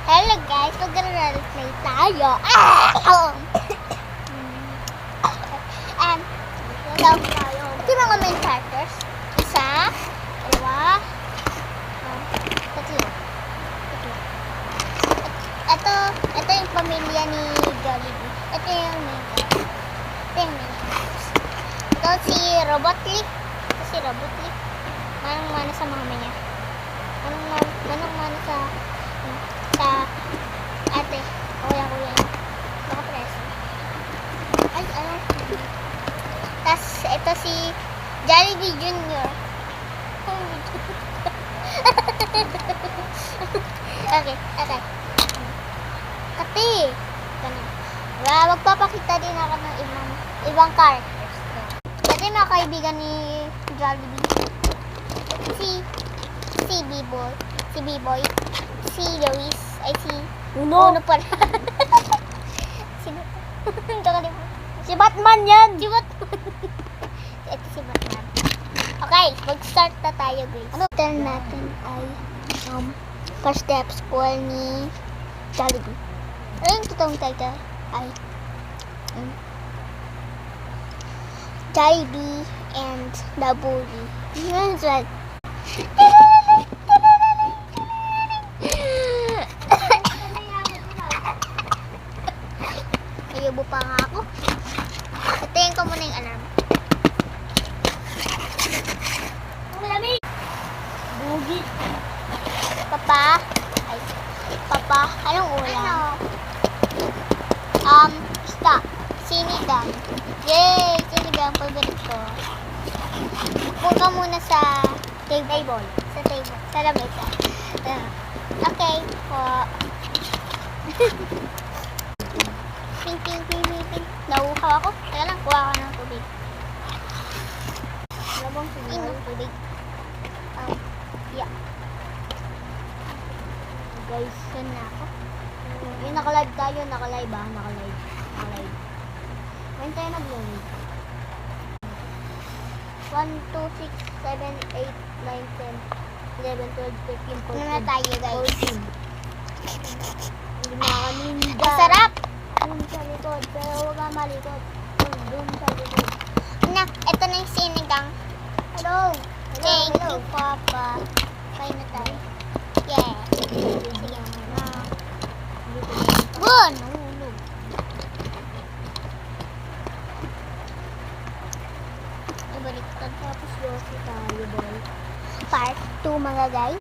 Hello guys, mag-role-play tayo. And, so, ito yung mga main characters. Isa, dalawa, tatlo. Ito yung pamilya ni Jollibee. Ito yung main characters. Ito yung main characters. Ito si Robotlik. Manong-mana sa mga manya. Manong-mana sa ate. Kuya. Baka preso. Ay, ano? Tapos, ito si Jollibee Jr. Okay. Kati. Magpapakita din ako ng ibang characters. Ito yung mga kaibigan ni Jollibee. Si B-Boy. Si Luis. Ay, si Uno pala. Sino? Si Batman yan! Si Batman. Ito si Batman. Okay, mag-start na tayo guys. Ano title natin ay First Day of School ni Jollibee. Ano yung totoong title? Ay Jollibee and the Bully. Yun right. Ayubo pa nga ako. Patayin ko muna yung alarm. Malamig! Bugi! Papa, anong ulam? Isda. Sinigang. Yay! Sinigang, paborito ko. Punta muna sa table. Sa lamesa. Okay. Ping. Nauuhaw ako. Teka lang, kuha ko ng tubig. Labang tubig. Yeah. Guys, yun na ako. Yung naka-live tayo. Naka-live. When tayo nag-load? 1, 2, 6, 7, 8, 9, 10, 11, 12, 13, 14. Ano na tayo guys? 14. Hindi na kaninda. Masarap! Doon sa likod. Pero huwag ka malikod. Doon sa likod. Anak, ito na yung sinigang. Hello! Thank you, Papa. Kain na tayo. Yeah. Sige na. Good! Nahulog. Ibaliktad tapos yosi tayo, boy. Part 2 mga guys.